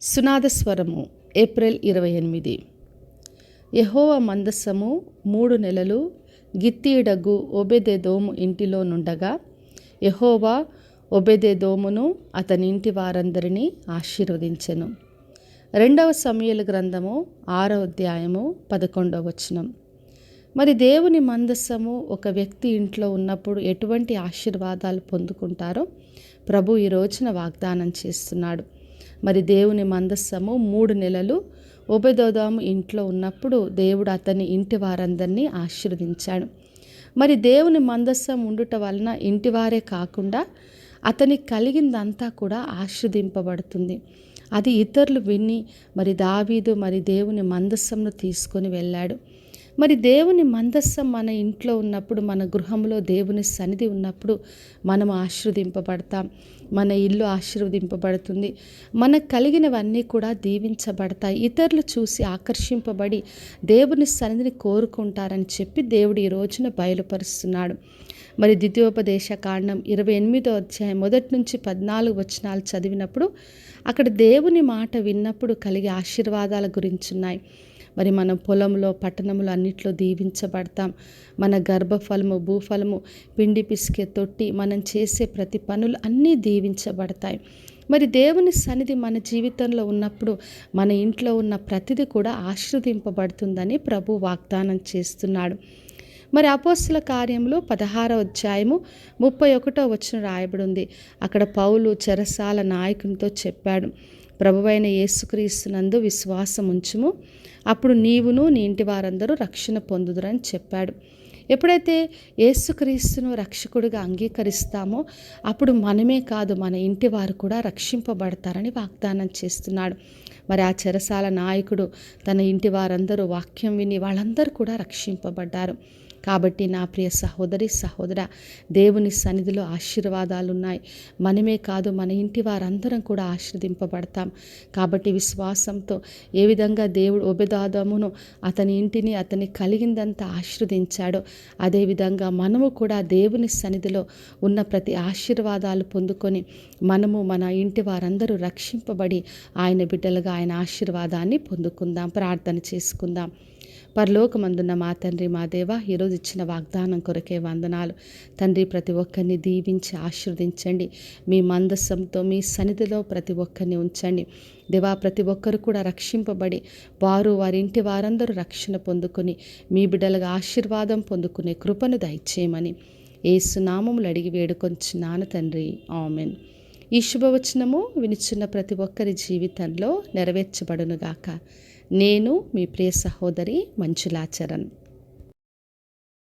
సునాదస్వరము April 28. యెహోవా మందస్సము 3 నెలలు గిత్తీయుడగు ఓబెదెదోము ఇంటిలో నుండగా యెహోవా ఓబెదెదోమును అతని ఇంటి వారందరినీ ఆశీర్వదించెను. 2 సమూయేలు గ్రంథము 6వ అధ్యాయము 11వ వచనం. మరి దేవుని మందస్సము ఒక వ్యక్తి ఇంట్లో ఉన్నప్పుడు ఎటువంటి ఆశీర్వాదాలు పొందుకుంటారో ప్రభు ఈ రోజున వాగ్దానం చేస్తున్నాడు. మరి దేవుని మందస్సము 3 నెలలు ఓబెదెదోము ఇంట్లో ఉన్నప్పుడు దేవుడు అతని ఇంటి వారందరినీ ఆశీర్వదించాడు. మరి దేవుని మందస్సం ఉండుట వలన ఇంటివారే కాకుండా అతనికి కలిగిందంతా కూడా ఆశీర్వదింపబడుతుంది. అది ఇతరులు విని మరి దావీదు దేవుని మందస్సంను తీసుకొని వెళ్ళాడు. మరి దేవుని మందస్సం మన ఇంట్లో ఉన్నప్పుడు, మన గృహంలో దేవుని సన్నిధి ఉన్నప్పుడు మనం ఆశీర్వదింపబడతాం. మన ఇల్లు ఆశీర్వదింపబడుతుంది. మనకు కలిగినవన్నీ కూడా దీవించబడతాయి. ఇతరులు చూసి ఆకర్షింపబడి దేవుని సన్నిధిని కోరుకుంటారని చెప్పి దేవుడు ఈ రోజున బయలుపరుస్తున్నాడు. మరి ద్వితీయోపదేశ కాండం 28వ అధ్యాయం 1 నుంచి 14 వచనాలు చదివినప్పుడు అక్కడ దేవుని మాట విన్నప్పుడు కలిగే ఆశీర్వాదాల గురించి ఉన్నాయి. మరి మనం పొలంలో, పట్టణంలో అన్నిట్లో దీవించబడతాం. మన గర్భఫలము, భూఫలము, పిండి పిసికే తొట్టి, మనం చేసే ప్రతి పనులు అన్నీ దీవించబడతాయి. మరి దేవుని సన్నిధి మన జీవితంలో ఉన్నప్పుడు మన ఇంట్లో ఉన్న ప్రతిదీ కూడా ఆశీర్వదింపబడుతుందని ప్రభు వాగ్దానం చేస్తున్నాడు. మరి అపోస్తల కార్యములు 16వ అధ్యాయము 31వ వచనం రాయబడి ఉంది. అక్కడ పౌలు చెరసాల నాయకునితో చెప్పాడు, ప్రభువైన యేసుక్రీస్తునందు విశ్వాసం ఉంచుము, అప్పుడు నీవును నీ ఇంటి వారందరూ రక్షణ పొందుదురని చెప్పాడు. ఎప్పుడైతే యేసుక్రీస్తును రక్షకుడిగా అంగీకరిస్తామో అప్పుడు మనమే కాదు, మన ఇంటి వారు కూడా రక్షింపబడతారని వాగ్దానం చేస్తున్నాడు. మరి ఆ చెరసాల నాయకుడు తన ఇంటి వారందరూ వాక్యం విని వాళ్ళందరూ కూడా రక్షింపబడ్డారు. కాబట్టి నా ప్రియ సహోదరి, సహోదర, దేవుని సన్నిధిలో ఆశీర్వాదాలు ఉన్నాయి. మనమే కాదు, మన ఇంటి వారందరం కూడా ఆశీర్వదింపబడతాం. కాబట్టి విశ్వాసంతో ఏ విధంగా దేవుడు ఓబెదెదోమును, అతని ఇంటిని, అతని కలిగిందంతా ఆశీర్వదించాడో అదేవిధంగా మనము కూడా దేవుని సన్నిధిలో ఉన్న ప్రతి ఆశీర్వాదాలు పొందుకొని మనము మన ఇంటి వారందరూ రక్షింపబడి ఆయన బిడ్డలుగా ఆయన ఆశీర్వాదాన్ని పొందుకుందాం. ప్రార్థన చేసుకుందాం. పరలోకమందున్న మా తండ్రి, మా దేవ, ఈరోజు ఇచ్చిన వాగ్దానం కొరకే వందనాలు తండ్రి. ప్రతి ఒక్కరిని దీవించి ఆశీర్వదించండి. మీ మందస్సంతో మీ సన్నిధిలో ప్రతి ఒక్కరిని ఉంచండి దేవా. ప్రతి ఒక్కరు కూడా రక్షింపబడి వారి ఇంటి వారందరూ రక్షణ పొందుకొని మీ బిడ్డలుగా ఆశీర్వాదం పొందుకునే కృపను దయచేయమని యేసు నామములో అడిగి వేడుకొంచున్నాను తండ్రి, ఆమెన్. ఈ శుభవచనము వినిచున్న ప్రతి ఒక్కరి జీవితంలో నెరవేర్చబడునుగాక. నేను మీ ప్రియ సహోదరి మంజులా చరణ్.